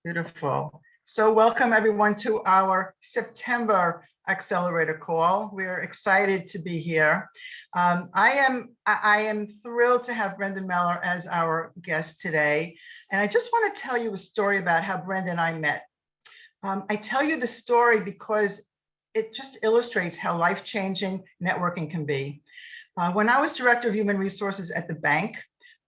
Beautiful. So welcome everyone to our September Accelerator call. We're excited to be here. I am thrilled to have Brenda Meller as our guest today. And I just want to tell you a story about how Brenda and I met. I tell you the story because it just illustrates how life-changing networking can be. When I was Director of Human Resources at the bank,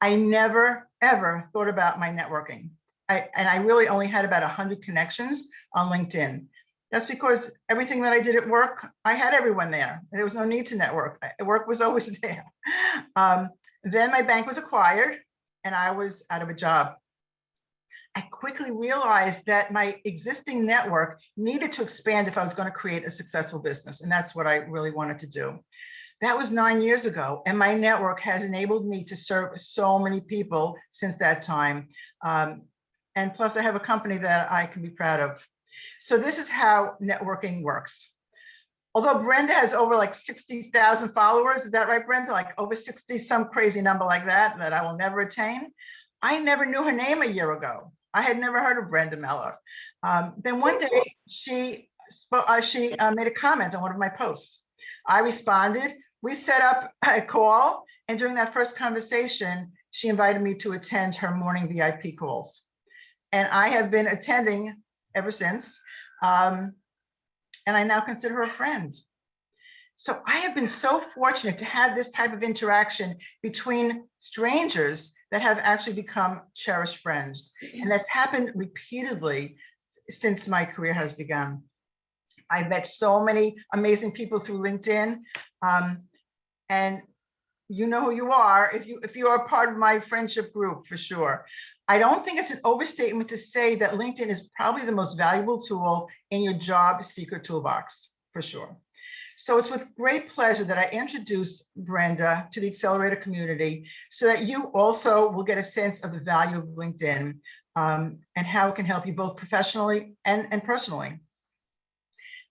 I never, ever thought about my networking. I really only had about 100 connections on LinkedIn. That's because everything that I did at work, I had everyone there. There was no need to network. Work was always there. Then my bank was acquired and I was out of a job. I quickly realized that my existing network needed to expand if I was going to create a successful business. And that's what I really wanted to do. That was 9 years ago. And my network has enabled me to serve so many people since that time. And plus I have a company that I can be proud of. So this is how networking works. Although Brenda has over like 60,000 followers, is that right, Brenda? Like over 60, some crazy number like that I will never attain. I never knew her name a year ago. I had never heard of Brenda Meller. Then one day she made a comment on one of my posts. I responded, we set up a call, and during that first conversation, she invited me to attend her morning VIP calls. And I have been attending ever since. And I now consider her a friend. So I have been so fortunate to have this type of interaction between strangers that have actually become cherished friends. And that's happened repeatedly since my career has begun. I've met so many amazing people through LinkedIn. And you know who you are if you are part of my friendship group, for sure. I don't think it's an overstatement to say that LinkedIn is probably the most valuable tool in your job seeker toolbox, for sure. So it's with great pleasure that I introduce Brenda to the Accelerator community so that you also will get a sense of the value of LinkedIn and how it can help you both professionally and personally.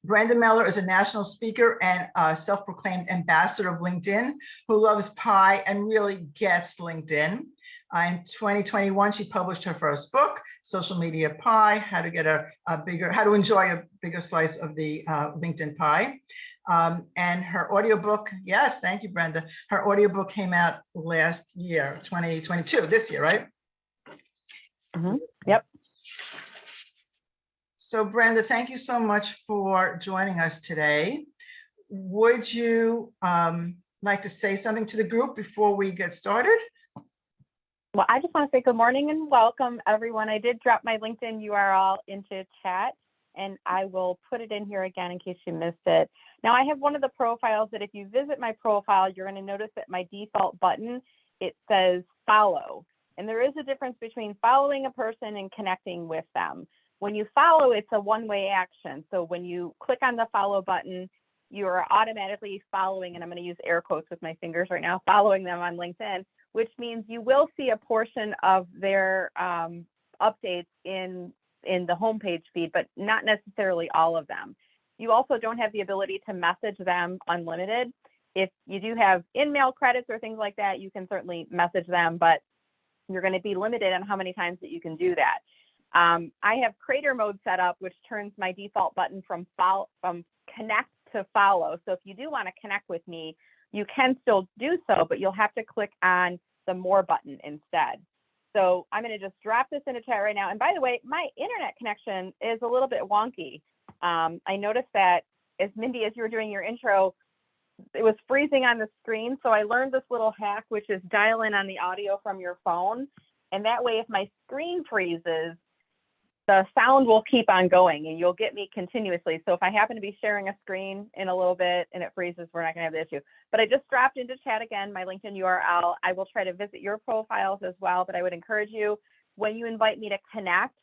Brenda Meller is a national speaker and self-proclaimed ambassador of LinkedIn who loves pie and really gets LinkedIn. In 2021, she published her first book, Social Media Pie: How to Enjoy a Bigger Slice of the LinkedIn Pie. And her audiobook, yes, thank you, Brenda. Her audiobook came out last year, 2022, this year, right? Mm-hmm. Yep. So Brenda, thank you so much for joining us today. Would you like to say something to the group before we get started? Well, I just want to say good morning and welcome everyone. I did drop my LinkedIn URL into chat and I will put it in here again in case you missed it. Now I have one of the profiles that if you visit my profile, you're going to notice that my default button, it says follow. And there is a difference between following a person and connecting with them. When you follow, it's a one-way action. So when you click on the follow button, you are automatically following, and I'm going to use air quotes with my fingers right now, following them on LinkedIn, which means you will see a portion of their updates in the homepage feed, but not necessarily all of them. You also don't have the ability to message them unlimited. If you do have in-mail credits or things like that, you can certainly message them, but you're going to be limited on how many times that you can do that. I have creator mode set up, which turns my default button from connect to follow. So if you do want to connect with me, you can still do so, but you'll have to click on the more button instead. So I'm going to just drop this into chat right now. And by the way, my internet connection is a little bit wonky. I noticed that as Mindy, as you were doing your intro, it was freezing on the screen. So I learned this little hack, which is dial in on the audio from your phone. And that way, if my screen freezes, the sound will keep on going and you'll get me continuously. So if I happen to be sharing a screen in a little bit and it freezes, we're not going to have the issue. But I just dropped into chat again, my LinkedIn URL. I will try to visit your profiles as well, but I would encourage you, when you invite me to connect,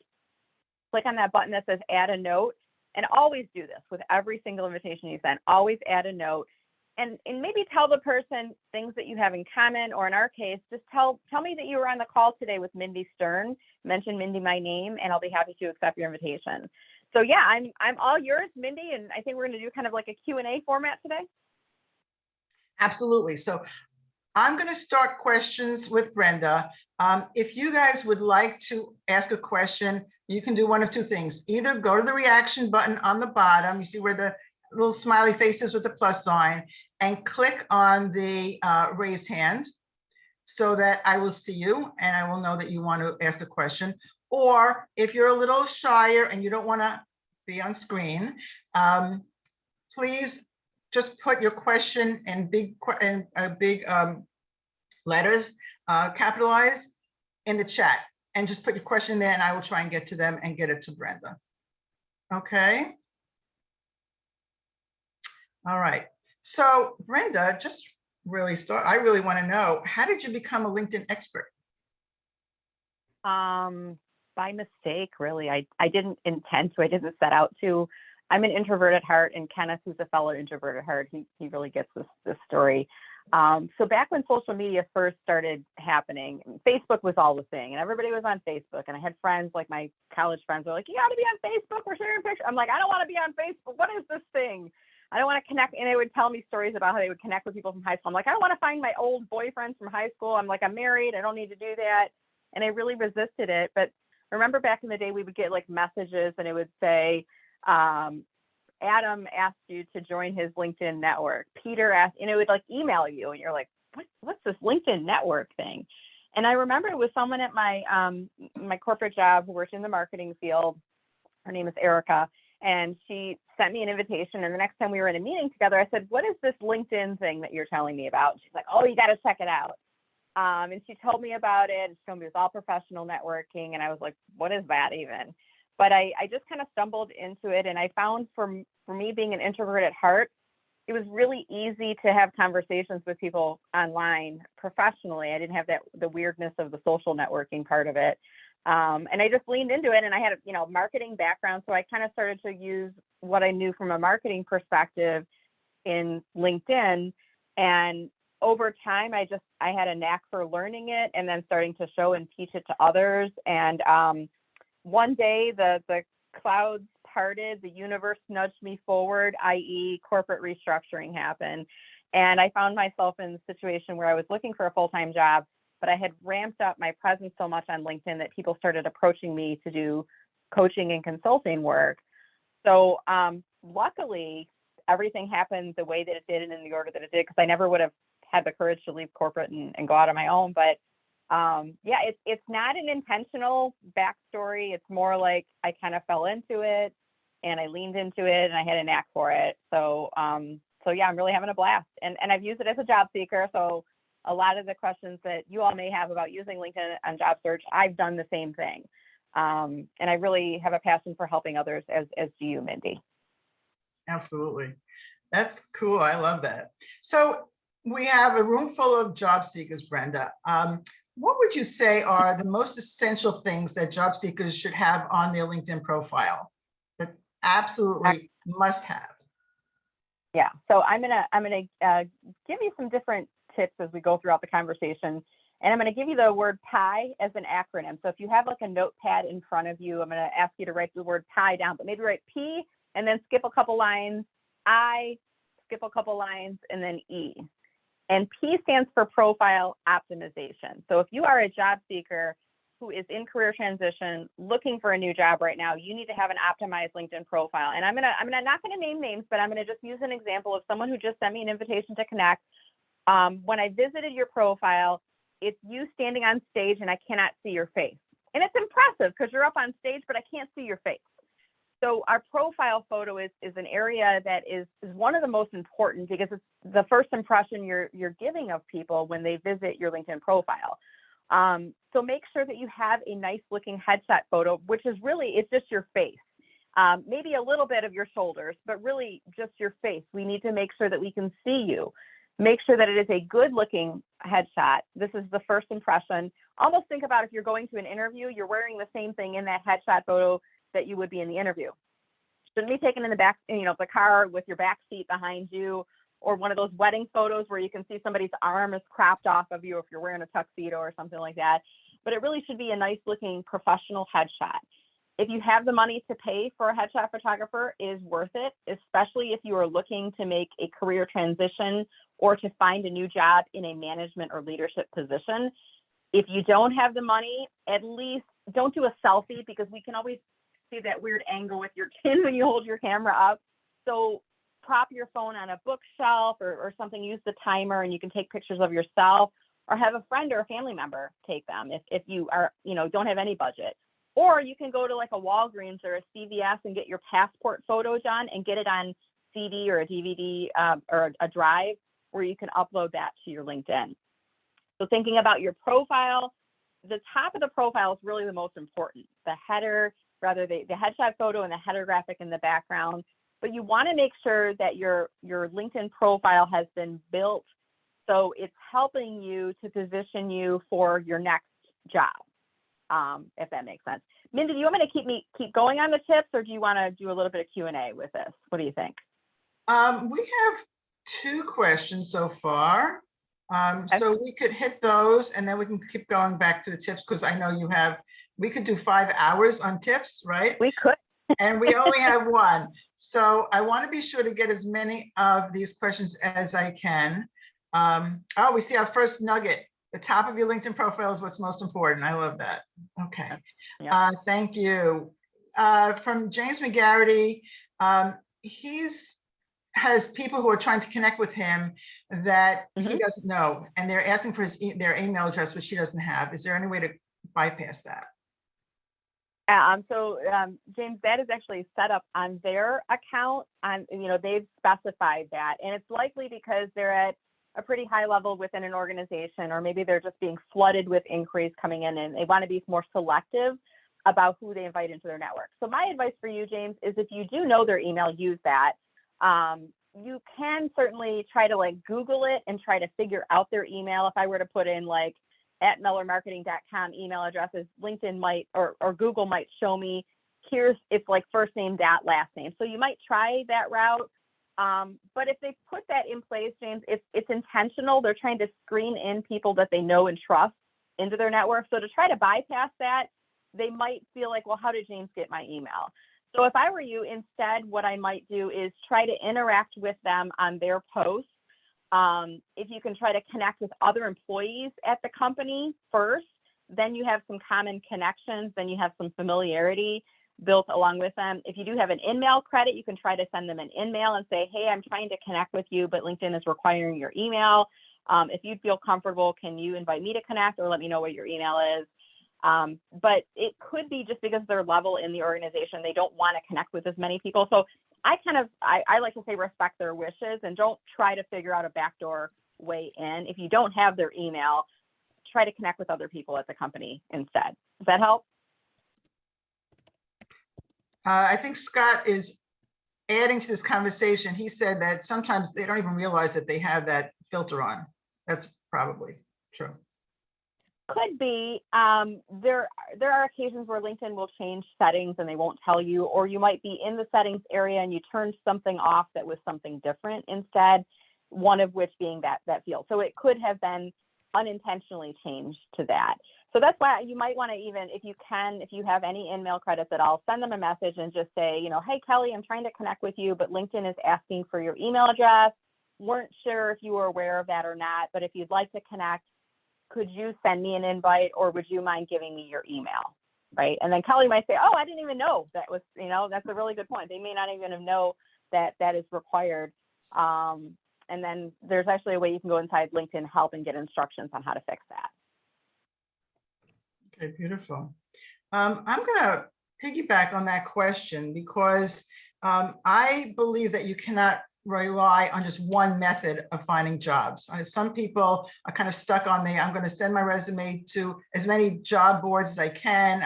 click on that button that says add a note, and always do this with every single invitation you send. Always add a note. And maybe tell the person things that you have in common, or in our case, just tell me that you were on the call today with Mindy Stern, mention Mindy my name, and I'll be happy to accept your invitation. So yeah, I'm all yours, Mindy, and I think we're going to do kind of like a Q&A format today. Absolutely. So I'm going to start questions with Brenda. If you guys would like to ask a question, you can do one of two things. Either go to the reaction button on the bottom, you see where the little smiley faces with the plus sign, and click on the raised hand so that I will see you and I will know that you want to ask a question. Or if you're a little shyer and you don't want to be on screen, please just put your question in big letters, capitalized, in the chat, and just put your question there and I will try and get to them and get it to Brenda. Okay. All right. So Brenda, just I really want to know, how did you become a LinkedIn expert? By mistake, really. I didn't intend to, I didn't set out to. I'm an introvert at heart, and Kenneth, who's a fellow introvert at heart, he really gets this story. So back when social media first started happening, Facebook was all the thing, and everybody was on Facebook. And I had friends, like my college friends, were like, "You got to be on Facebook. We're sharing pictures." I'm like, "I don't want to be on Facebook. What is this thing? I don't want to connect." And they would tell me stories about how they would connect with people from high school. I'm like, "I don't want to find my old boyfriends from high school. I'm like, I'm married. I don't need to do that." And I really resisted it. But I remember back in the day, we would get like messages, and it would say, Adam asked you to join his LinkedIn network. Peter asked, and it would like email you, and you're like, what's this LinkedIn network thing? And I remember it was someone at my my corporate job who worked in the marketing field. Her name is Erica, and she sent me an invitation. And the next time we were in a meeting together, I said, "What is this LinkedIn thing that you're telling me about?" And she's like, "Oh, you got to check it out." And she told me about it. She told me it was all professional networking, and I was like, "What is that even?" But I just kind of stumbled into it, and I found for me, being an introvert at heart, it was really easy to have conversations with people online professionally. I didn't have the weirdness of the social networking part of it. And I just leaned into it, and I had a marketing background, so I kind of started to use what I knew from a marketing perspective in LinkedIn. And over time, I had a knack for learning it and then starting to show and teach it to others. And one day the clouds parted, the universe nudged me forward, i.e. corporate restructuring happened. And I found myself in the situation where I was looking for a full-time job, but I had ramped up my presence so much on LinkedIn that people started approaching me to do coaching and consulting work. So luckily, everything happened the way that it did and in the order that it did, because I never would have had the courage to leave corporate and go out on my own. But yeah, it's not an intentional backstory. It's more like I kind of fell into it and I leaned into it and I had a knack for it. So yeah, I'm really having a blast, and I've used it as a job seeker. So a lot of the questions that you all may have about using LinkedIn on job search, I've done the same thing. And I really have a passion for helping others, as do you, Mindy. Absolutely. That's cool. I love that. So we have a room full of job seekers, Brenda. What would you say are the most essential things that job seekers should have on their LinkedIn profile that absolutely must have? Yeah, so I'm gonna give you some different tips as we go throughout the conversation, and I'm gonna give you the word PIE as an acronym. So if you have like a notepad in front of you, I'm gonna ask you to write the word PIE down, but maybe write P and then skip a couple lines, I, skip a couple lines, and then E. And P stands for profile optimization. So if you are a job seeker who is in career transition, looking for a new job right now, you need to have an optimized LinkedIn profile. And I'm not gonna name names, but I'm gonna just use an example of someone who just sent me an invitation to connect. When I visited your profile, it's you standing on stage and I cannot see your face. And it's impressive because you're up on stage, but I can't see your face. So our profile photo is an area that is one of the most important, because it's the first impression you're giving of people when they visit your LinkedIn profile. So make sure that you have a nice looking headshot photo, which is really, it's just your face. Maybe a little bit of your shoulders, but really just your face. We need to make sure that we can see you. Make sure that it is a good looking headshot. This is the first impression. Almost think about if you're going to an interview, you're wearing the same thing in that headshot photo that you would be in the interview. Shouldn't be taken in the back, the car with your back seat behind you, or one of those wedding photos where you can see somebody's arm is cropped off of you if you're wearing a tuxedo or something like that. But it really should be a nice looking professional headshot. If you have the money to pay for a headshot photographer, it is worth it, especially if you are looking to make a career transition or to find a new job in a management or leadership position. If you don't have the money, at least don't do a selfie, because we can always see that weird angle with your chin when you hold your camera up. So prop your phone on a bookshelf or something, use the timer, and you can take pictures of yourself, or have a friend or a family member take them if you are, don't have any budget. Or you can go to like a Walgreens or a CVS and get your passport photo done and get it on CD or a DVD or a drive where you can upload that to your LinkedIn. So thinking about your profile, the top of the profile is really the most important. The header, rather the headshot photo and the header graphic in the background. But you want to make sure that your LinkedIn profile has been built so it's helping you to position you for your next job. If that makes sense. Mindy, do you want me to keep going on the tips, or do you want to do a little bit of Q&A with this? What do you think? We have 2 questions so far. So we could hit those and then we can keep going back to the tips, because I know we could do 5 hours on tips, right? We could. And we only have 1. So I want to be sure to get as many of these questions as I can. Oh, we see our first nugget. The top of your LinkedIn profile is what's most important. I love that. Okay. Yeah. Thank you. From James McGarity, has people who are trying to connect with him that he doesn't know, and they're asking for their email address, which he doesn't have. Is there any way to bypass that? James, that is actually set up on their account. They've specified that, and it's likely because they're at a pretty high level within an organization, or maybe they're just being flooded with inquiries coming in and they want to be more selective about who they invite into their network. So my advice for you, James, is if you do know their email, use that. You can certainly try to Google it and try to figure out their email. If I were to put in at mellermarketing.com email addresses, LinkedIn might or Google might show me it's first name dot last name. So you might try that route. But if they put that in place, James, it's intentional. They're trying to screen in people that they know and trust into their network. So to try to bypass that, they might feel like, well, how did James get my email? So if I were you, instead, what I might do is try to interact with them on their posts. If you can try to connect with other employees at the company first, then you have some common connections, then you have some familiarity built along with them. If you do have an in-mail credit, you can try to send them an in-mail and say, hey, I'm trying to connect with you, but LinkedIn is requiring your email. If you feel comfortable, can you invite me to connect or let me know what your email is? But it could be just because their level in the organization, they don't want to connect with as many people. So I like to say respect their wishes and don't try to figure out a backdoor way in. If you don't have their email, try to connect with other people at the company instead. Does that help? I think Scott is adding to this conversation. He said that sometimes they don't even realize that they have that filter on. That's probably true. Could be. There are occasions where LinkedIn will change settings and they won't tell you, or you might be in the settings area and you turned something off that was something different instead, one of which being that field. So it could have been unintentionally changed to that. So that's why you might want to, even if you have any in-mail credits at all, send them a message and just say, hey, Kelly, I'm trying to connect with you, but LinkedIn is asking for your email address. Weren't sure if you were aware of that or not, but if you'd like to connect, could you send me an invite, or would you mind giving me your email, right? And then Kelly might say, oh, I didn't even know that was, that's a really good point. They may not even know that is required. And then there's actually a way you can go inside LinkedIn Help and get instructions on how to fix that. Okay, beautiful. I'm going to piggyback on that question because I believe that you cannot rely on just one method of finding jobs. Some people are kind of stuck on I'm going to send my resume to as many job boards as I can.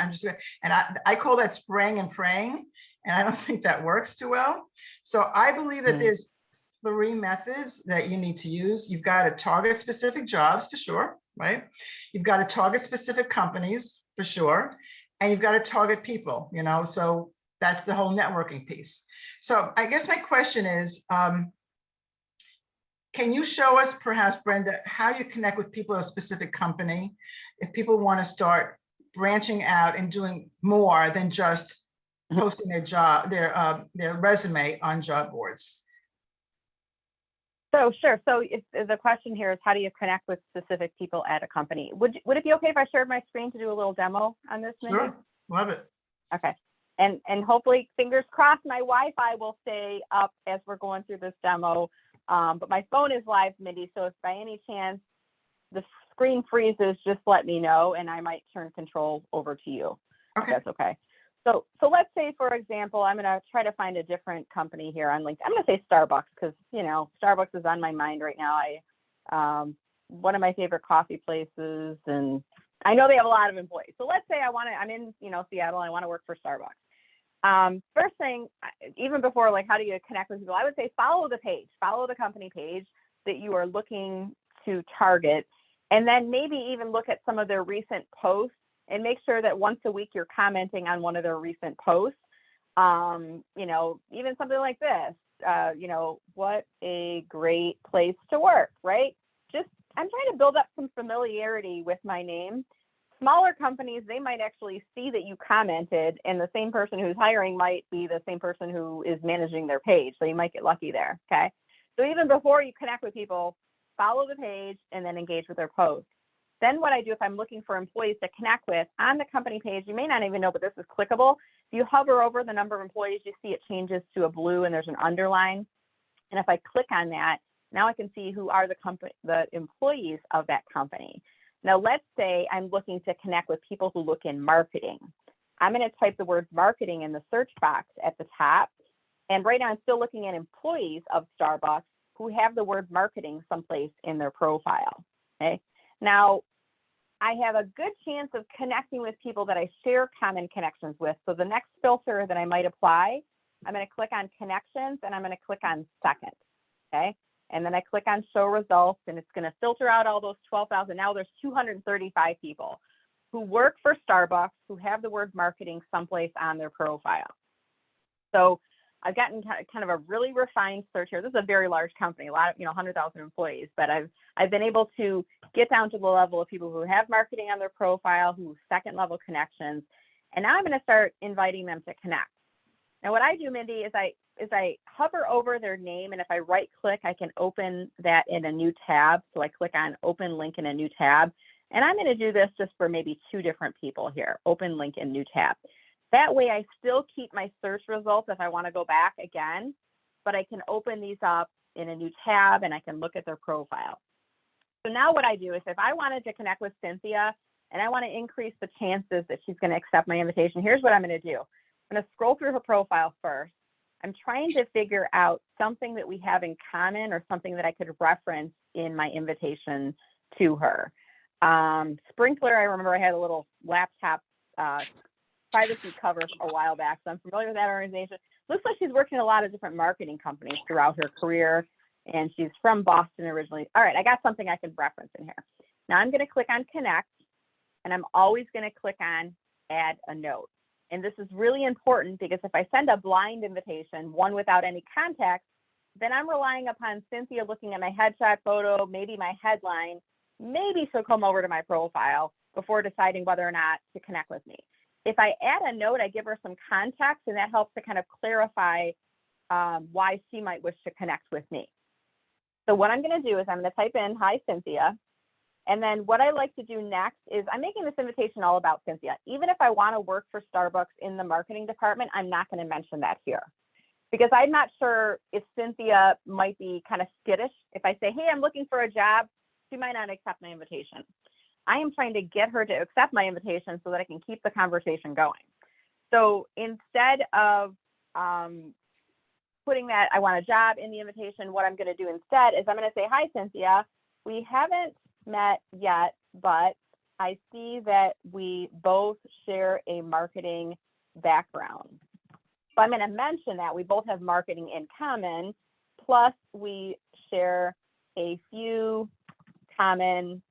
I call that spraying and praying, and I don't think that works too well. So I believe that there's 3 methods that you need to use. You've got to target specific jobs for sure, right? You've got to target specific companies for sure, and you've got to target people, so that's the whole networking piece. So I guess my question is, can you show us perhaps, Brenda, how you connect with people at a specific company if people want to start branching out and doing more than just posting their resume on job boards. So sure. So if the question here is, how do you connect with specific people at a company? Would it be okay if I shared my screen to do a little demo on this, Mindy? Sure, love it. Okay. And hopefully, fingers crossed, my Wi-Fi will stay up as we're going through this demo. But my phone is live, Mindy. So if by any chance the screen freezes, just let me know, and I might turn control over to you. Okay. If that's okay. So let's say, for example, I'm going to try to find a different company here on LinkedIn. I'm going to say Starbucks because, you know, Starbucks is on my mind right now. One of my favorite coffee places, and I know they have a lot of employees. So let's say I'm in, you know, Seattle, and I want to work for Starbucks. First thing, even before, like, how do you connect with people? I would say follow the company page that you are looking to target, and then maybe even look at some of their recent posts and make sure that once a week you're commenting on one of their recent posts. You know, even something like this, you know, what a great place to work, right? I'm trying to build up some familiarity with my name. Smaller companies, they might actually see that you commented, and the same person who's hiring might be the same person who is managing their page. So you might get lucky there, okay? So even before you connect with people, follow the page and then engage with their posts. Then what I do, if I'm looking for employees to connect with on the company page, you may not even know, but this is clickable. If you hover over the number of employees, you see it changes to a blue and there's an underline. And if I click on that, now I can see who are the employees of that company. Now, let's say I'm looking to connect with people who look in marketing. I'm going to type the word marketing in the search box at the top. And right now I'm still looking at employees of Starbucks who have the word marketing someplace in their profile. Okay. Now, I have a good chance of connecting with people that I share common connections with. So the next filter that I might apply, I'm going to click on connections and I'm going to click on second. Okay. And then I click on show results, and it's going to filter out all those 12,000. Now there's 235 people who work for Starbucks who have the word marketing someplace on their profile. So I've gotten kind of a really refined search here. This is a very large company, a lot of, 100,000 employees, but I've been able to get down to the level of people who have marketing on their profile, who second level connections. And now I'm going to start inviting them to connect. Now what I do, Mindy, is I hover over their name, and if I right click, I can open that in a new tab. So I click on open link in a new tab. And I'm going to do this just for maybe 2 different people here, open link in new tab. That way I still keep my search results if I want to go back again, but I can open these up in a new tab and I can look at their profile. So now what I do is if I wanted to connect with Cynthia and I want to increase the chances that she's going to accept my invitation, here's what I'm going to do. I'm going to scroll through her profile first. I'm trying to figure out something that we have in common or something that I could reference in my invitation to her. Sprinkler, I remember I had a little laptop privacy cover a while back, so I'm familiar with that organization. Looks like she's worked in a lot of different marketing companies throughout her career, and she's from Boston originally. All right, I got something I can reference in here. Now I'm going to click on connect, and I'm always going to click on add a note. And this is really important because if I send a blind invitation, one without any context, then I'm relying upon Cynthia looking at my headshot photo, maybe my headline, maybe she'll come over to my profile before deciding whether or not to connect with me. If I add a note, I give her some context, and that helps to kind of clarify why she might wish to connect with me. So what I'm going to do is I'm going to type in, hi, Cynthia. And then what I like to do next is I'm making this invitation all about Cynthia. Even if I want to work for Starbucks in the marketing department, I'm not going to mention that here because I'm not sure if Cynthia might be kind of skittish. If I say, hey, I'm looking for a job, she might not accept my invitation. I am trying to get her to accept my invitation so that I can keep the conversation going. So instead of putting that I want a job in the invitation, what I'm going to do instead is I'm going to say, hi, Cynthia. We haven't met yet, but I see that we both share a marketing background. So I'm going to mention that we both have marketing in common, plus we share a few common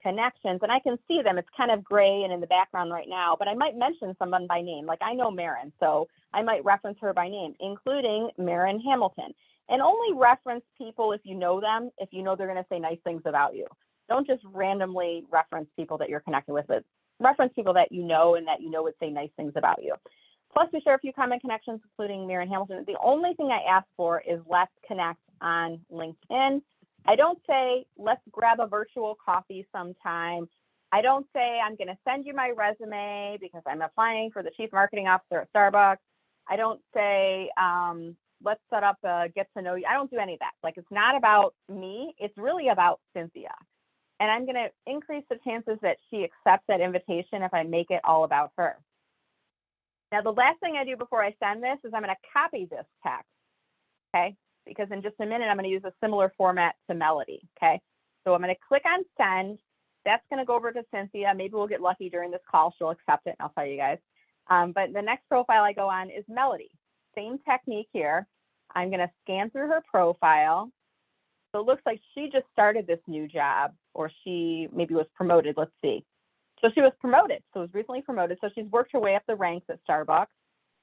connections, and I can see them. It's kind of gray and in the background right now, but I might mention someone by name. Like I know Marin, so I might reference her by name, including Marin Hamilton. And only reference people if you know them, if you know they're going to say nice things about you. Don't just randomly reference people that you're connected with, but reference people that you know and that you know would say nice things about you. Plus, we share a few common connections, including Meyer and Hamilton. The only thing I ask for is let's connect on LinkedIn. I don't say, let's grab a virtual coffee sometime. I don't say, I'm going to send you my resume because I'm applying for the chief marketing officer at Starbucks. I don't say, let's set up a get to know you. I don't do any of that. Like, it's not about me. It's really about Cynthia. And I'm going to increase the chances that she accepts that invitation if I make it all about her. Now, the last thing I do before I send this is I'm going to copy this text, okay? Because in just a minute, I'm going to use a similar format to Melody, okay? So I'm going to click on send. That's going to go over to Cynthia. Maybe we'll get lucky during this call. She'll accept it, and I'll tell you guys. But the next profile I go on is Melody. Same technique here. I'm going to scan through her profile. So it looks like she just started this new job, or she maybe was promoted. Let's see. So she was promoted. So was recently promoted. So she's worked her way up the ranks at Starbucks,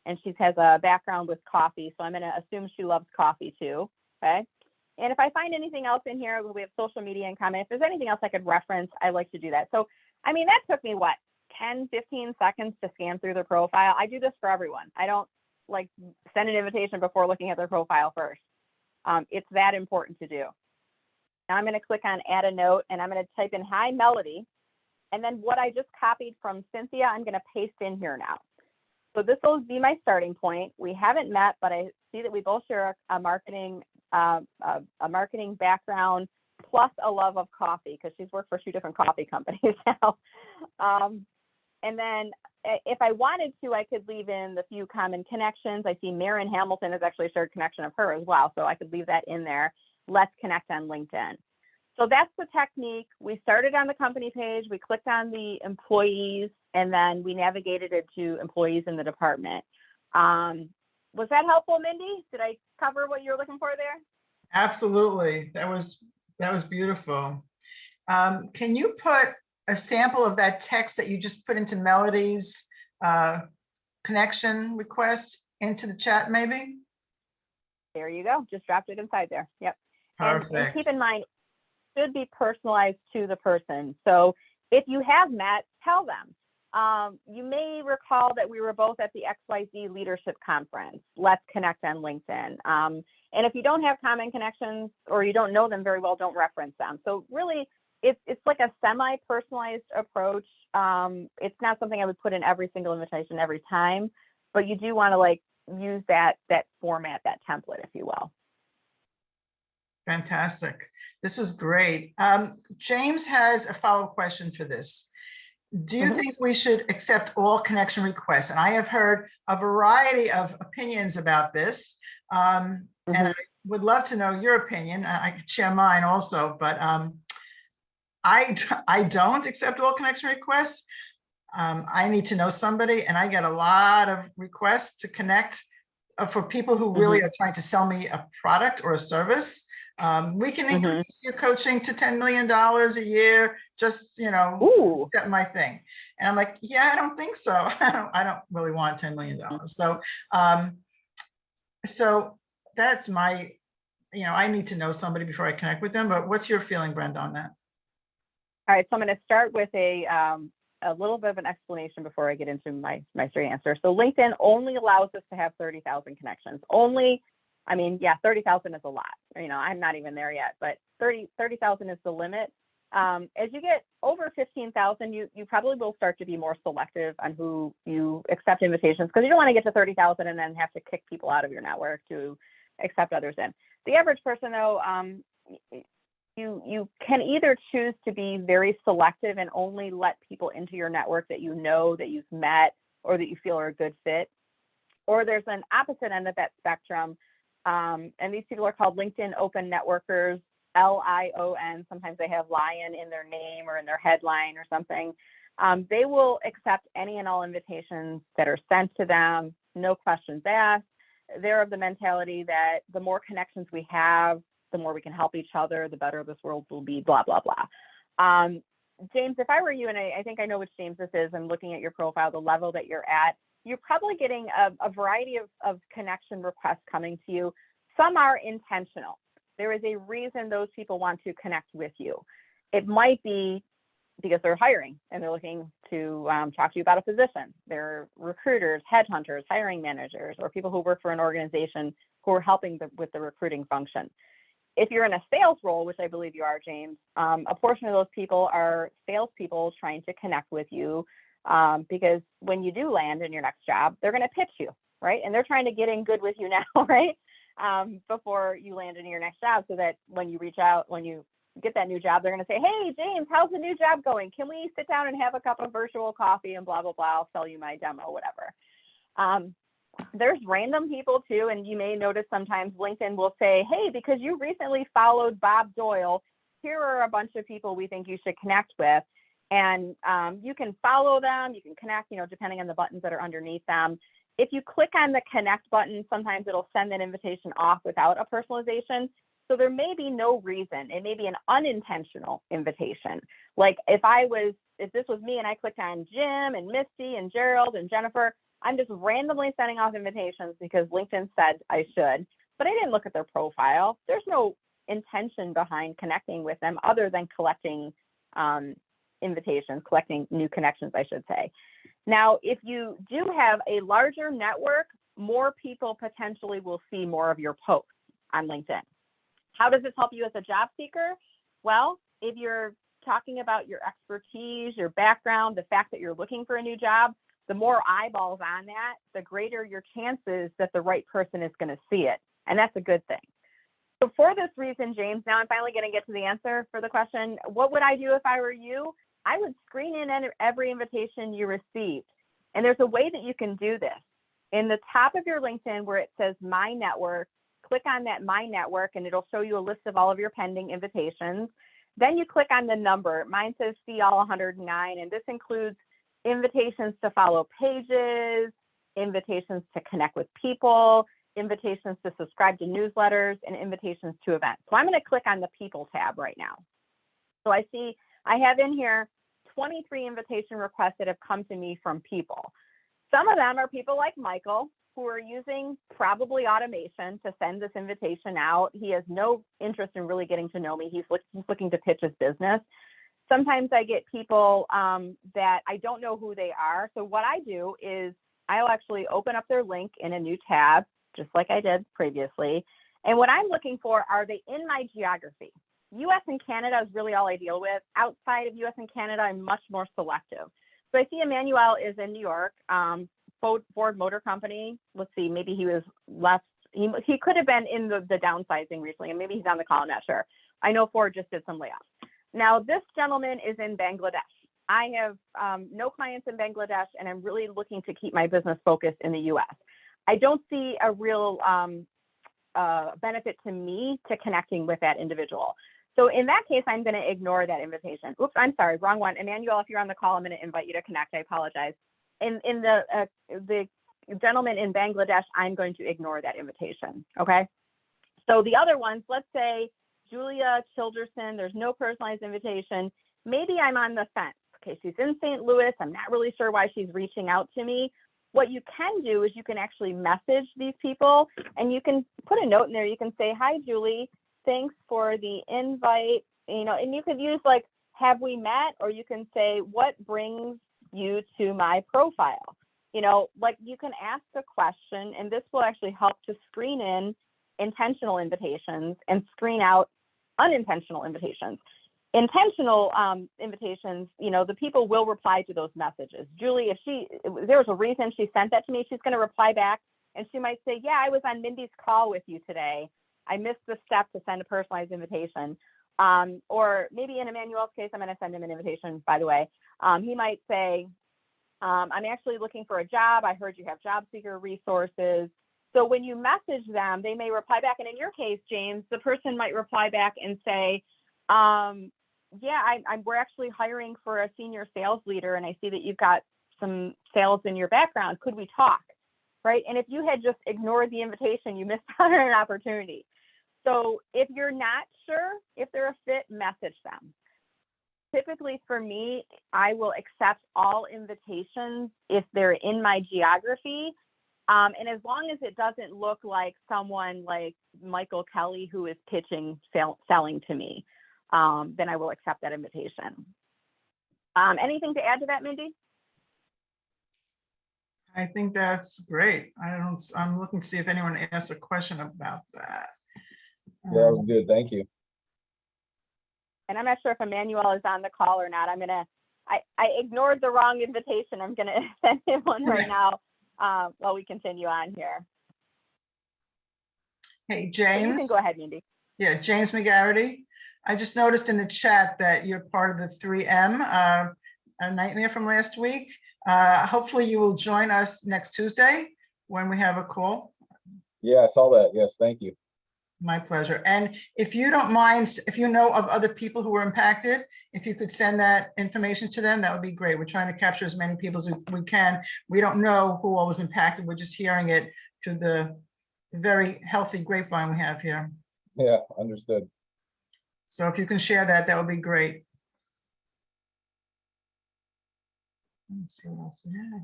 and she has a background with coffee. So I'm going to assume she loves coffee too. Okay. And if I find anything else in here, we have social media and comment. If there's anything else I could reference, I like to do that. So, I mean, that took me what, 10, 15 seconds to scan through their profile. I do this for everyone. I don't like send an invitation before looking at their profile first. It's that important to do. Now I'm going to click on add a note, and I'm going to type in hi Melody. And then what I just copied from Cynthia, I'm going to paste in here now. So this will be my starting point. We haven't met, but I see that we both share a marketing background plus a love of coffee, because she's worked for 2 different coffee companies now. And then if I wanted to, I could leave in the few common connections. I see Meyer and Hamilton has actually shared connection of her as well, so I could leave that in there. Let's connect on LinkedIn. So that's the technique. We started on the company page, we clicked on the employees, and then we navigated it to employees in the department. Was that helpful, Mindy? Did I cover what you were looking for there? Absolutely. That was beautiful. Can you put a sample of that text that you just put into Melody's connection request into the chat, maybe? There you go. Just dropped it inside there. Yep. And keep in mind, it should be personalized to the person. So if you have met, tell them. You may recall that we were both at the XYZ Leadership Conference. Let's connect on LinkedIn. And if you don't have common connections or you don't know them very well, don't reference them. So really, it's like a semi-personalized approach. It's not something I would put in every single invitation every time, but you do want to like use that format, that template, if you will. Fantastic. This was great. James has a follow-up question for this. Do you think we should accept all connection requests? And I have heard a variety of opinions about this. And I would love to know your opinion. I could share mine also, but I don't accept all connection requests. I need to know somebody, and I get a lot of requests to connect for people who really are trying to sell me a product or a service. We can increase your coaching to $10 million a year. Just, you know, accept my thing. And I'm like, yeah, I don't think so. I don't really want $10 million. So, so that's my, you know, I need to know somebody before I connect with them. But what's your feeling, Brenda, on that? All right, so I'm going to start with a little bit of an explanation before I get into my straight answer. So LinkedIn only allows us to have 30,000 connections. Only, I mean, yeah, 30,000 is a lot. You know, I'm not even there yet, but 30,000 is the limit. As you get over 15,000, you probably will start to be more selective on who you accept invitations, because you don't want to get to 30,000 and then have to kick people out of your network to accept others in. The average person, though, you can either choose to be very selective and only let people into your network that you know, that you've met, or that you feel are a good fit. Or there's an opposite end of that spectrum. And these people are called LinkedIn Open Networkers, LION. Sometimes they have lion in their name or in their headline or something. They will accept any and all invitations that are sent to them, no questions asked. They're of the mentality that the more connections we have, the more we can help each other, the better this world will be, blah, blah, blah. James, if I were you, and I think I know which James this is, I'm looking at your profile, the level that you're at, you're probably getting a variety of connection requests coming to you. Some are intentional. There is a reason those people want to connect with you. It might be because they're hiring and they're looking to talk to you about a position. They're recruiters, headhunters, hiring managers, or people who work for an organization who are helping with the recruiting function. If you're in a sales role, which I believe you are, James, a portion of those people are salespeople trying to connect with you because when you do land in your next job, they're going to pitch you, right? And they're trying to get in good with you now, right? Before you land in your next job, so that when you reach out, when you get that new job, they're going to say, hey, James, how's the new job going? Can we sit down and have a cup of virtual coffee and blah, blah, blah. I'll sell you my demo, whatever. There's random people too, and you may notice sometimes LinkedIn will say, hey, because you recently followed Bob Doyle, here are a bunch of people we think you should connect with. And you can follow them, you can connect, depending on the buttons that are underneath them. If you click on the connect button, sometimes it'll send an invitation off without a personalization. So there may be no reason. It may be an unintentional invitation. Like if this was me and I clicked on Jim and Misty and Gerald and Jennifer, I'm just randomly sending off invitations because LinkedIn said I should, but I didn't look at their profile. There's no intention behind connecting with them other than collecting invitations, collecting new connections, I should say. Now, if you do have a larger network, more people potentially will see more of your posts on LinkedIn. How does this help you as a job seeker? Well, if you're talking about your expertise, your background, the fact that you're looking for a new job, the more eyeballs on that, the greater your chances that the right person is going to see it. And that's a good thing. So for this reason, James, now I'm finally going to get to the answer for the question. What would I do if I were you? I would screen in every invitation you received. And there's a way that you can do this. In the top of your LinkedIn where it says My Network, click on that My Network and it'll show you a list of all of your pending invitations. Then you click on the number. Mine says see all 109, and this includes invitations to follow pages, invitations to connect with people, invitations to subscribe to newsletters, and invitations to events. So I'm going to click on the People tab right now. So I see I have in here 23 invitation requests that have come to me from people. Some of them are people like Michael, who are using probably automation to send this invitation out. He has no interest in really getting to know me. He's looking to pitch his business. Sometimes I get people that I don't know who they are. So what I do is I'll actually open up their link in a new tab, just like I did previously. And what I'm looking for, are they in my geography? US and Canada is really all I deal with. Outside of US and Canada, I'm much more selective. So I see Emmanuel is in New York, Ford Motor Company. Let's see, maybe he was left. He could have been in the downsizing recently, and maybe he's on the call, I'm not sure. I know Ford just did some layoffs. Now, this gentleman is in Bangladesh. I have no clients in Bangladesh, and I'm really looking to keep my business focused in the US. I don't see a real benefit to me to connecting with that individual. So in that case, I'm going to ignore that invitation. Oops, I'm sorry, wrong one. Emmanuel, if you're on the call, I'm going to invite you to connect. I apologize. In the gentleman in Bangladesh, I'm going to ignore that invitation. Okay. So the other ones, let's say Julia Childerson, there's no personalized invitation. Maybe I'm on the fence. Okay, she's in St. Louis. I'm not really sure why she's reaching out to me. What you can do is you can actually message these people, and you can put a note in there. You can say, hi, Julie, thanks for the invite. And you could use like, have we met? Or you can say, what brings you to my profile? Like you can ask a question, and this will actually help to screen in intentional invitations and screen out unintentional invitations. Intentional invitations, the people will reply to those messages. Julie, if there's a reason she sent that to me, she's going to reply back, and she might say, yeah, I was on Mindy's call with you today. I missed the step to send a personalized invitation. Or maybe in Emmanuel's case, I'm going to send him an invitation, by the way. He might say, I'm actually looking for a job. I heard you have job seeker resources. So when you message them, they may reply back. And in your case, James, the person might reply back and say, yeah, we're actually hiring for a senior sales leader, and I see that you've got some sales in your background. Could we talk? Right? And if you had just ignored the invitation, you missed out on an opportunity. So if you're not sure if they're a fit, message them. Typically for me, I will accept all invitations if they're in my geography. And as long as it doesn't look like someone like Michael Kelly who is pitching, selling to me, then I will accept that invitation. Anything to add to that, Mindy? I think that's great. I'm looking to see if anyone asked a question about that. Yeah, that was good. Thank you. And I'm not sure if Emmanuel is on the call or not. I ignored the wrong invitation. I'm gonna send him one right now while we continue on here. Hey, So James. you can go ahead, Mindy. Yeah, James McGarity. I just noticed in the chat that you're part of the 3M, a nightmare from last week. Hopefully you will join us next Tuesday when we have a call. Yeah, I saw that. Yes, thank you. My pleasure. And if you don't mind, if you know of other people who were impacted, if you could send that information to them, that would be great. We're trying to capture as many people as we can. We don't know who all was impacted. We're just hearing it through the very healthy grapevine we have here. Yeah, understood. So if you can share that, that would be great. Let's see what else we have.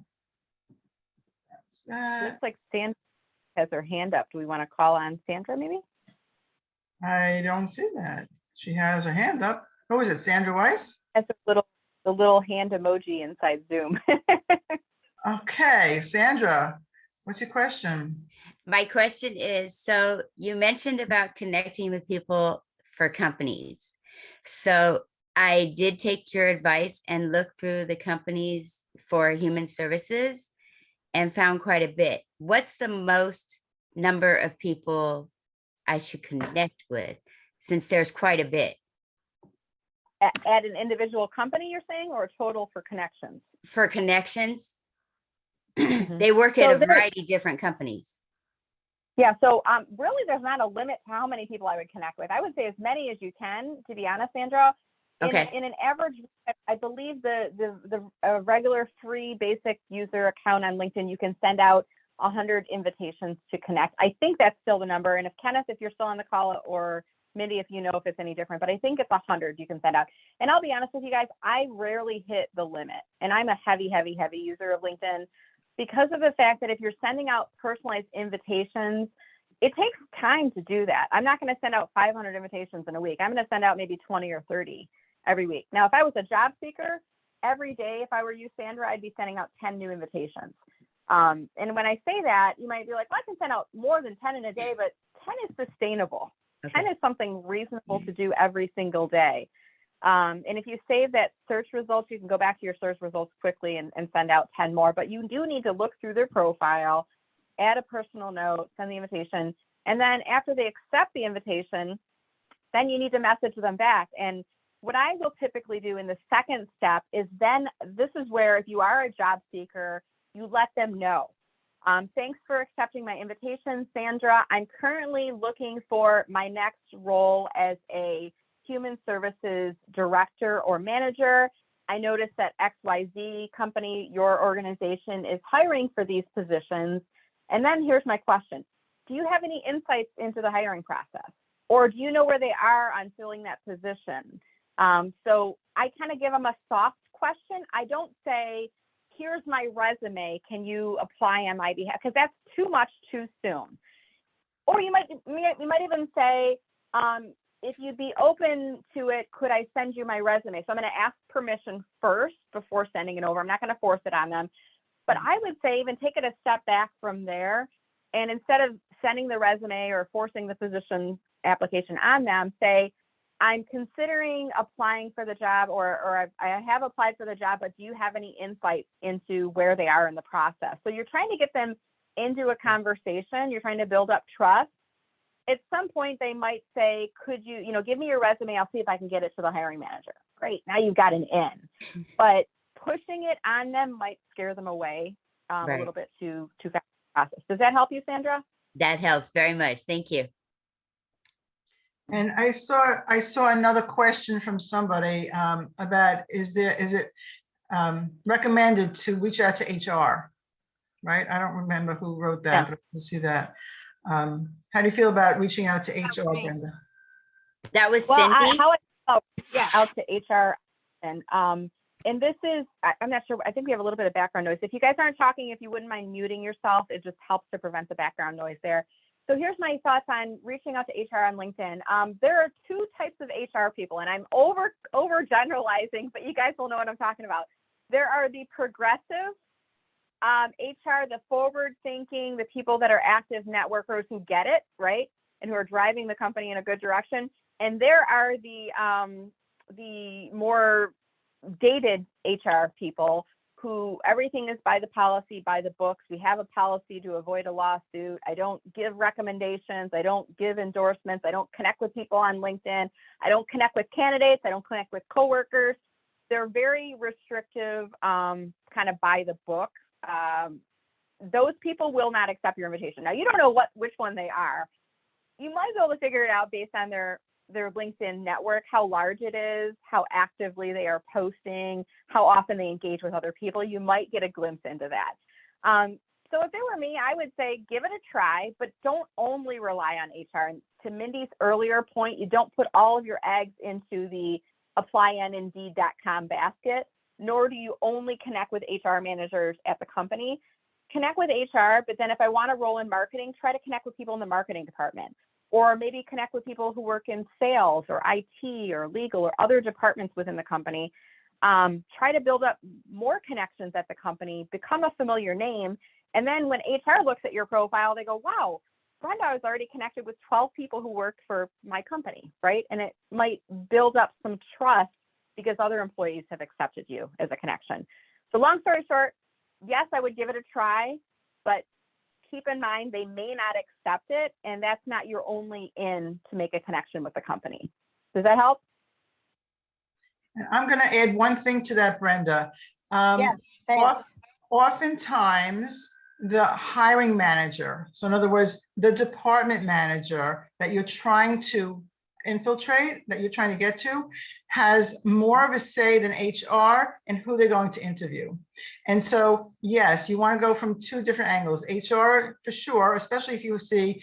That's that. Looks like Sandra has her hand up. Do we want to call on Sandra maybe? I don't see that. She has her hand up. Who is it, Sandra Weiss? That's the little hand emoji inside Zoom. Okay, Sandra, what's your question? My question is, so you mentioned about connecting with people for companies. So I did take your advice and look through the companies for human services and found quite a bit. What's the most number of people I should connect with, since there's quite a bit? At an individual company, you're saying, or total for connections? For connections, Mhm. they work So at a variety of different companies. Yeah, so really there's not a limit to how many people I would connect with. I would say as many as you can, to be honest, Sandra. Okay. In an average, I believe the regular free basic user account on LinkedIn, you can send out 100 invitations to connect. I think that's still the number. And if Kenneth, if you're still on the call, or Mindy, if you know if it's any different, but I think it's 100 you can send out. And I'll be honest with you guys, I rarely hit the limit. And I'm a heavy user of LinkedIn, because of the fact that if you're sending out personalized invitations, it takes time to do that. I'm not going to send out 500 invitations in a week. I'm going to send out maybe 20 or 30 every week. Now, if I was a job seeker, every day, if I were you, Sandra, I'd be sending out 10 new invitations. And when I say that, you might be like, well, I can send out more than 10 in a day, but 10 is sustainable. Okay. 10 is something reasonable to do every single day. And if you save that search results, you can go back to your search results quickly and send out 10 more. But you do need to look through their profile, add a personal note, send the invitation. And then after they accept the invitation, then you need to message them back. And what I will typically do in the second step is then, this is where if you are a job seeker, you let them know. Thanks for accepting my invitation, Sandra. I'm currently looking for my next role as a human services director or manager. I noticed that XYZ company, your organization, is hiring for these positions. And then here's my question. Do you have any insights into the hiring process? Or do you know where they are on filling that position? So I kind of give them a soft question. I don't say, here's my resume, can you apply on my behalf? Because that's too much too soon. Or you might even say, if you'd be open to it, could I send you my resume? So I'm going to ask permission first before sending it over. I'm not going to force it on them. But I would say even take it a step back from there. And instead of sending the resume or forcing the position application on them, say, I'm considering applying for the job, or I have applied for the job, but do you have any insight into where they are in the process? So you're trying to get them into a conversation. You're trying to build up trust. At some point, they might say, could you, give me your resume. I'll see if I can get it to the hiring manager. Great. Now you've got an in. But pushing it on them might scare them away a little bit too fast in the process. Does that help you, Sandra? That helps very much. Thank you. And I saw another question from somebody about is it recommended to reach out to HR, right? I don't remember who wrote that, Yeah. but I see that. How do you feel about reaching out to HR, Brenda? That was Well, Cindy. Out to HR, and this is, I'm not sure, I think we have a little bit of background noise. If you guys aren't talking, if you wouldn't mind muting yourself, it just helps to prevent the background noise there. So here's my thoughts on reaching out to HR on LinkedIn. There are two types of HR people, and I'm over generalizing, but you guys will know what I'm talking about. There are the progressive HR, the forward thinking, the people that are active networkers who get it, right? And who are driving the company in a good direction. And there are the more dated HR people who everything is by the policy, by the books. We have a policy to avoid a lawsuit. I don't give recommendations. I don't give endorsements. I don't connect with people on LinkedIn. I don't connect with candidates. I don't connect with coworkers. They're very restrictive, kind of by the book. Those people will not accept your invitation. Now, you don't know which one they are. You might be able to figure it out based on their LinkedIn network, how large it is, how actively they are posting, how often they engage with other people. You might get a glimpse into that. So if it were me, I would say give it a try, but don't only rely on HR. And to Mindy's earlier point, you don't put all of your eggs into the applyinindeed.com basket, nor do you only connect with HR managers at the company. Connect with HR, but then if I want to roll in marketing, try to connect with people in the marketing department, or maybe connect with people who work in sales or IT or legal or other departments within the company. Try to build up more connections at the company, become a familiar name. And then when HR looks at your profile, they go, wow, Brenda was already connected with 12 people who worked for my company, right? And it might build up some trust because other employees have accepted you as a connection. So long story short, yes, I would give it a try, but keep in mind they may not accept it, and that's not your only in to make a connection with the company. Does that help? I'm going to add one thing to that, Brenda. Yes, thanks. Oftentimes, the hiring manager, so in other words, the department manager that you're trying to infiltrate, that you're trying to get to, has more of a say than HR in who they're going to interview. And so, yes, you want to go from two different angles. HR, for sure, especially if you see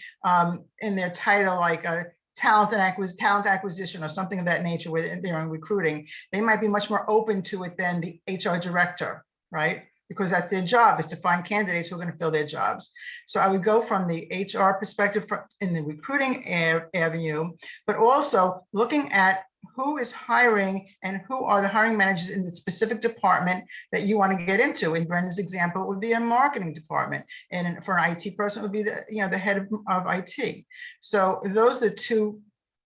in their title, like a talent acquisition or something of that nature where they're in recruiting, they might be much more open to it than the HR director, right? Because that's their job, is to find candidates who are going to fill their jobs. So I would go from the HR perspective in the recruiting avenue, but also looking at who is hiring and who are the hiring managers in the specific department that you want to get into. In Brenda's example, it would be a marketing department, and for an IT person, it would be the head of IT. So those are the two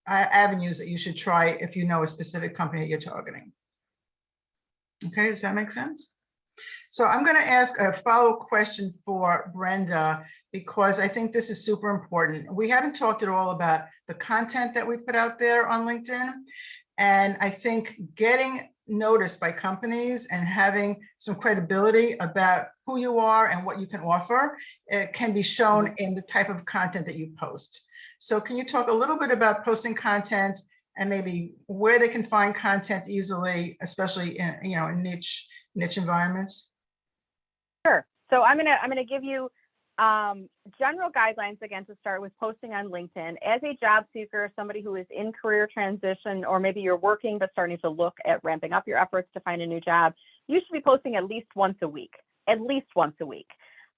avenues that you should try if you know a specific company that you're targeting. Okay, does that make sense? So I'm going to ask a follow-up question for Brenda, because I think this is super important. We haven't talked at all about the content that we put out there on LinkedIn. And I think getting noticed by companies and having some credibility about who you are and what you can offer, it can be shown in the type of content that you post. So can you talk a little bit about posting content and maybe where they can find content easily, especially in, in niche environments? Sure. So I'm gonna give you general guidelines again to start with posting on LinkedIn. As a job seeker, somebody who is in career transition, or maybe you're working but starting to look at ramping up your efforts to find a new job, you should be posting at least once a week. At least once a week.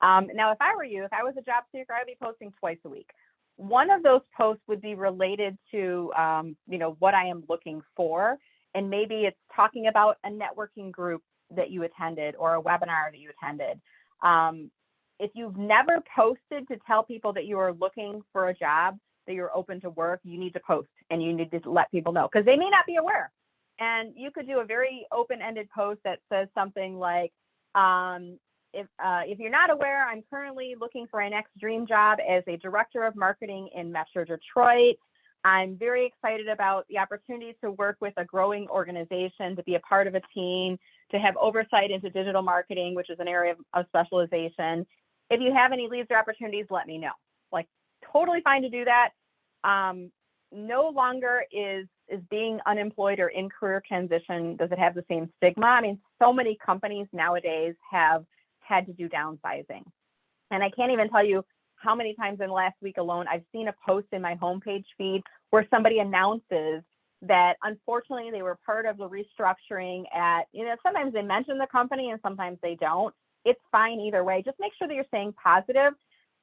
Now, if I were you, if I was a job seeker, I'd be posting twice a week. One of those posts would be related to what I am looking for, and maybe it's talking about a networking group that you attended or a webinar that you attended. If you've never posted to tell people that you are looking for a job, that you're open to work, you need to post, and you need to let people know, because they may not be aware. And you could do a very open-ended post that says something like, if you're not aware, I'm currently looking for my next dream job as a director of marketing in Metro Detroit. I'm very excited about the opportunity to work with a growing organization, to be a part of a team, to have oversight into digital marketing, which is an area of specialization. If you have any leads or opportunities, let me know. Like, totally fine to do that. No longer is being unemployed or in career transition, does it have the same stigma? I mean, so many companies nowadays have had to do downsizing. And I can't even tell you how many times in the last week alone, I've seen a post in my homepage feed where somebody announces that unfortunately they were part of the restructuring at, sometimes they mention the company and sometimes they don't. It's fine either way. Just make sure that you're staying positive.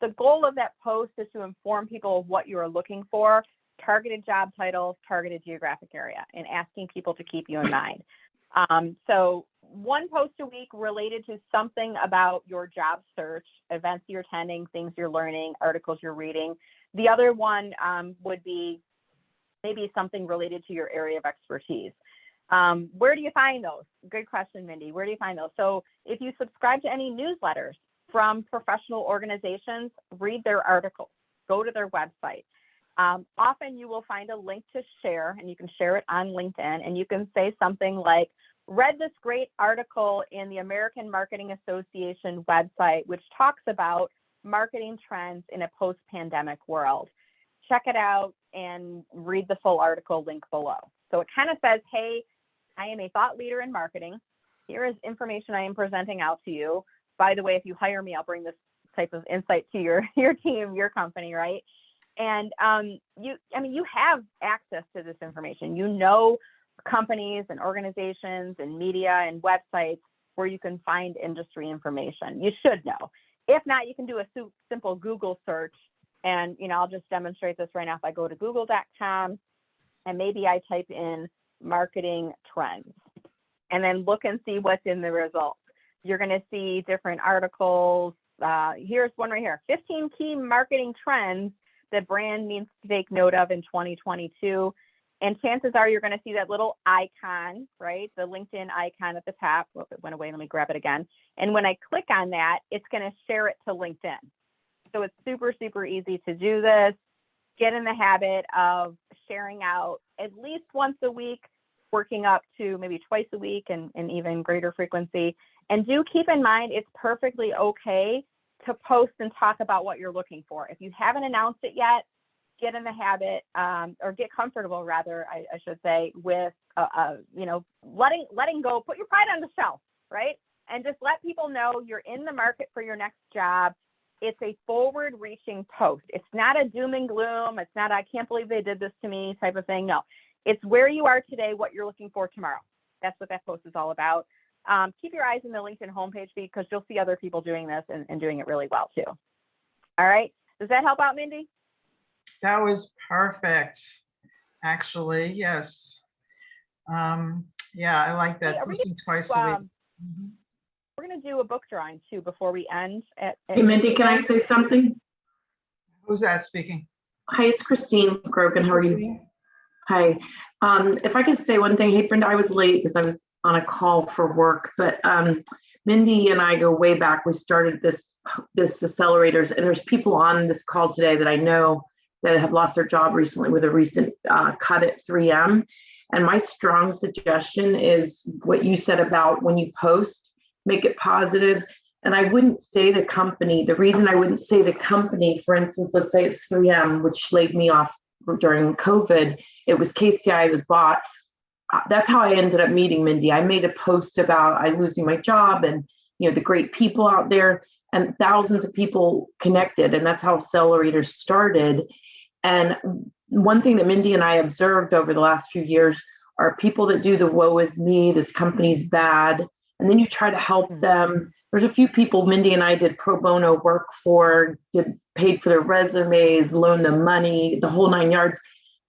the goal of that post is to inform people of what you are looking for, targeted job titles, targeted geographic area, and asking people to keep you in mind. So one post a week related to something about your job search, events you're attending, things you're learning, articles you're reading. The other one would be maybe something related to your area of expertise. Where do you find those? Good question, Mindy. Where do you find those? So if you subscribe to any newsletters from professional organizations, read their articles, go to their website. Often you will find a link to share, and you can share it on LinkedIn, and you can say something like, read this great article in the American Marketing Association website, which talks about marketing trends in a post-pandemic world. Check it out and read the full article link below. So it kind of says, hey, I am a thought leader in marketing. Here is information I am presenting out to you. By the way, if you hire me, I'll bring this type of insight to your team, your company, right? And you have access to this information. You know companies and organizations and media and websites where you can find industry information. You should know. If not, you can do a simple Google search. And I'll just demonstrate this right now. If I go to google.com and maybe I type in marketing trends and then look and see what's in the results. You're going to see different articles. Here's one right here, 15 key marketing trends that brand needs to take note of in 2022. And chances are you're going to see that little icon, right? The LinkedIn icon at the top. Whoop, it went away. Let me grab it again. And when I click on that, it's going to share it to LinkedIn. So it's super, super easy to do this. Get in the habit of sharing out at least once a week, working up to maybe twice a week and even greater frequency. And do keep in mind, it's perfectly okay to post and talk about what you're looking for. If you haven't announced it yet, get in the habit or get comfortable, rather, I should say, with, letting go, put your pride on the shelf, right? And just let people know you're in the market for your next job. It's a forward-reaching post. It's not a doom and gloom. It's not, I can't believe they did this to me type of thing. No, it's where you are today, what you're looking for tomorrow. That's what that post is all about. Keep your eyes on the LinkedIn homepage feed because you'll see other people doing this and doing it really well too. All right. Does that help out, Mindy? That was perfect. Actually, yes. Yeah, I like that. Posting twice a week. We're going to do a book drawing too before we end. Hey, Mindy, can I say something? Who's that speaking? Hi, it's Christine Grogan. How are you? Hi. If I could say one thing, hey, Brenda, I was late because I was on a call for work, but Mindy and I go way back. We started this accelerators, and there's people on this call today that I know that have lost their job recently with a recent cut at 3M. And my strong suggestion is what you said about when you post, make it positive. And I wouldn't say the company. The reason I wouldn't say the company, for instance, let's say it's 3M, which laid me off during COVID. It was KCI, it was bought. That's how I ended up meeting Mindy. I made a post about I losing my job and the great people out there, and thousands of people connected. And that's how Accelerator started. And one thing that Mindy and I observed over the last few years are people that do the woe is me, this company's bad. And then you try to help them. There's a few people Mindy and I did pro bono work for, paid for their resumes, loaned them money, the whole 9 yards.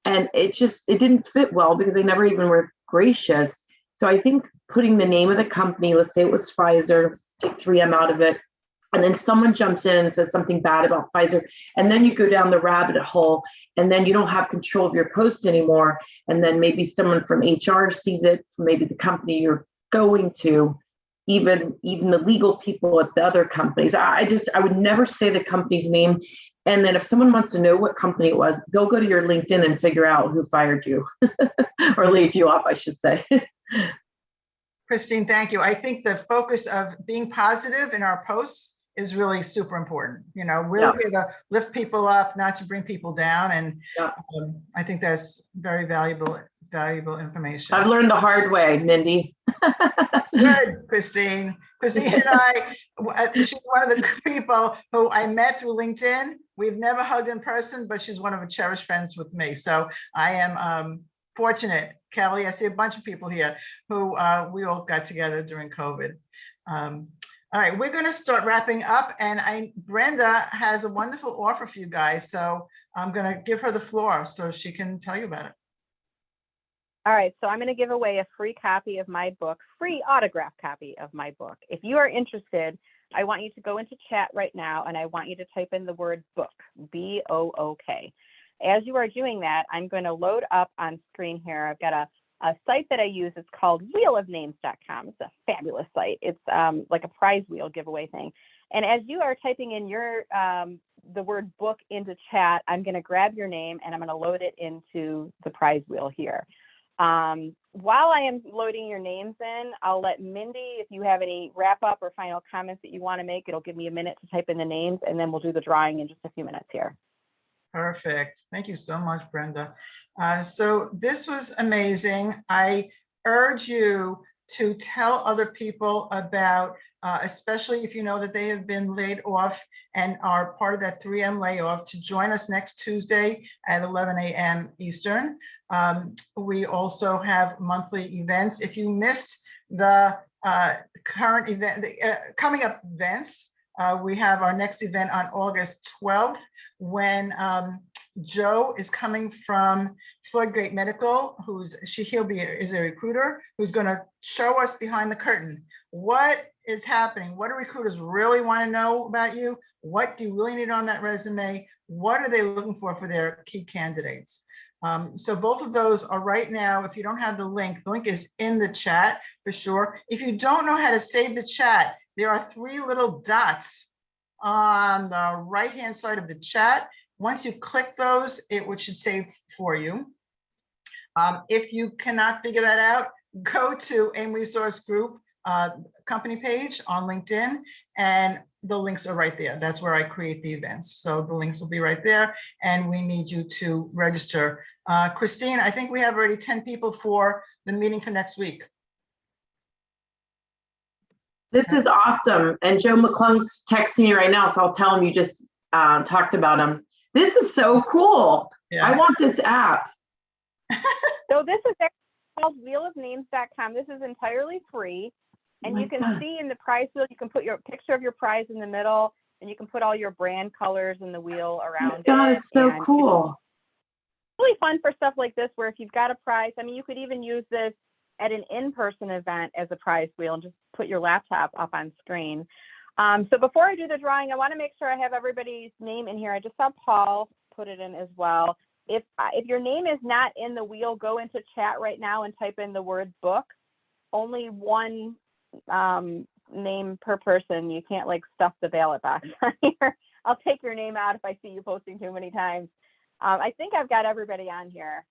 And it didn't fit well because they never even were gracious. So I think putting the name of the company, let's say it was Pfizer, take 3M out of it, and then someone jumps in and says something bad about Pfizer, and then you go down the rabbit hole, and then you don't have control of your post anymore. And then maybe someone from HR sees it, from maybe the company you're going to, even the legal people at the other companies. I would never say the company's name. And then if someone wants to know what company it was, they'll go to your LinkedIn and figure out who fired you or laid you off, I should say. Christine, thank you. I think the focus of being positive in our posts is really super important. We're here to lift people up, not to bring people down. And I think that's very valuable information. I've learned the hard way, Mindy. Good, Christine. Christine and I, she's one of the people who I met through LinkedIn. We've never hugged in person, but she's one of the cherished friends with me. So I am fortunate. Kelly, I see a bunch of people here who we all got together during COVID. All right, we're going to start wrapping up, and Brenda has a wonderful offer for you guys. So I'm going to give her the floor so she can tell you about it. All right, so I'm going to give away a free copy of my book, free autographed copy of my book. If you are interested, I want you to go into chat right now, and I want you to type in the word book, B-O-O-K. As you are doing that, I'm going to load up on screen here. I've got a site that I use. It's called wheelofnames.com. It's a fabulous site. It's like a prize wheel giveaway thing. And as you are typing in your the word book into chat, I'm going to grab your name and I'm going to load it into the prize wheel here. While I am loading your names in, I'll let Mindy, if you have any wrap up or final comments that you want to make, it'll give me a minute to type in the names, and then we'll do the drawing in just a few minutes here. Perfect. Thank you so much, Brenda. So this was amazing. I urge you to tell other people about, especially if you know that they have been laid off and are part of that 3M layoff, to join us next Tuesday at 11 a.m. Eastern. We also have monthly events. If you missed the current event, coming up events, we have our next event on August 12th when Joe is coming from Floodgate Medical, is a recruiter who's going to show us behind the curtain what is happening. What do recruiters really want to know about you? What do you really need on that resume? What are they looking for their key candidates? So both of those are right now. If you don't have the link is in the chat for sure. If you don't know how to save the chat, there are 3 little dots on the right-hand side of the chat. Once you click those, it should save for you. If you cannot figure that out, go to AIM Resource Group company page on LinkedIn, and the links are right there. That's where I create the events. So the links will be right there, and we need you to register. Christine, I think we have already 10 people for the meeting for next week. This is awesome. And Joe McClung's texting me right now, so I'll tell him you just talked about him. This is so cool. Yeah. I want this app. So this is called wheelofnames.com. This is entirely free. And you can see in the prize wheel, you can put your picture of your prize in the middle, and you can put all your brand colors in the wheel around it. That is so cool. It's really fun for stuff like this, where if you've got a prize, I mean, you could even use this at an in-person event as a prize wheel and just put your laptop up on screen. So before I do the drawing, I want to make sure I have everybody's name in here. I just saw Paul put it in as well. If your name is not in the wheel, go into chat right now and type in the word book. Only one name per person. You can't like stuff the ballot box on here. I'll take your name out if I see you posting too many times. I think I've got everybody on here.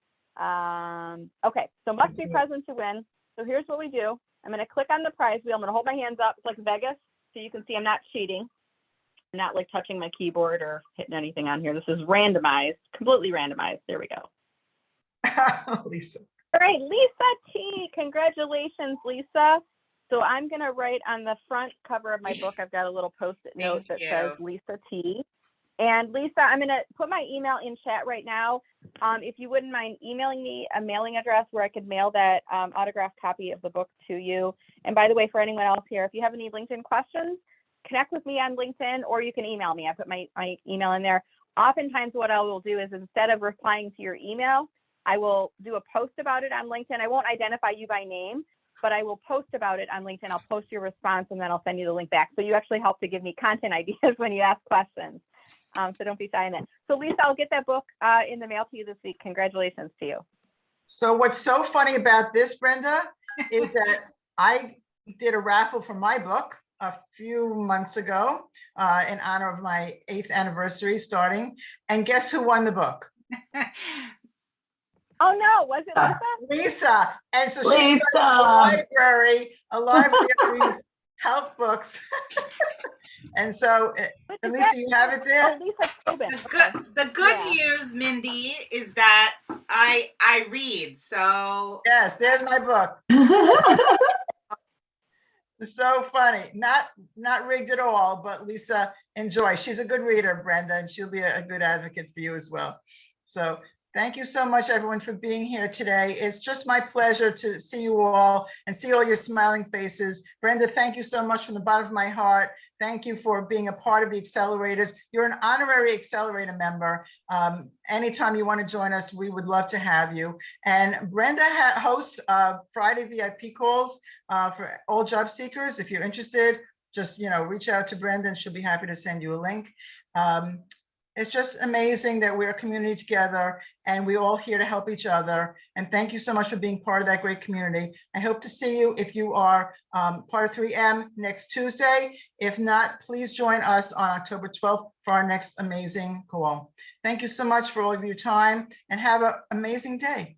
Okay, so must be present to win. So here's what we do. I'm going to click on the prize wheel. I'm going to hold my hands up. It's like Vegas, so you can see I'm not cheating. I'm not like touching my keyboard or hitting anything on here. This is randomized, completely randomized. There we go. Lisa. All right, Lisa T. Congratulations, Lisa. So I'm going to write on the front cover of my book, I've got a little post-it note that says Lisa T. And Lisa, I'm going to put my email in chat right now. If you wouldn't mind emailing me a mailing address where I could mail that autographed copy of the book to you. And by the way, for anyone else here, if you have any LinkedIn questions, connect with me on LinkedIn, or you can email me. I put my email in there. Oftentimes what I will do is, instead of replying to your email, I will do a post about it on LinkedIn. I won't identify you by name, but I will post about it on LinkedIn. I'll post your response, and then I'll send you the link back. So you actually help to give me content ideas when you ask questions. So don't be shy in it. So Lisa, I'll get that book in the mail to you this week. Congratulations to you. So what's so funny about this, Brenda, is that I did a raffle for my book a few months ago in honor of my 8th anniversary starting. And guess who won the book? Oh no, was it Lisa? Lisa. And so she's got a library of these health books. And so, Lisa, you have it there? Oh, Lisa Tobin. The good news, Mindy, is that I read, so. Yes, there's my book. It's so funny. Not rigged at all, but Lisa, enjoy. She's a good reader, Brenda, and she'll be a good advocate for you as well. So Thank you so much, everyone, for being here today. It's just my pleasure to see you all and see all your smiling faces. Brenda, thank you so much from the bottom of my heart. Thank you for being a part of the accelerators. You're an honorary accelerator member. Anytime you want to join us, we would love to have you. And Brenda hosts Friday VIP calls for all job seekers. If you're interested, just reach out to Brenda and she'll be happy to send you a link. It's just amazing that we're a community together and we're all here to help each other. And thank you so much for being part of that great community. I hope to see you if you are part of 3M next Tuesday. If not, please join us on October 12th for our next amazing call. Thank you so much for all of your time and have an amazing day.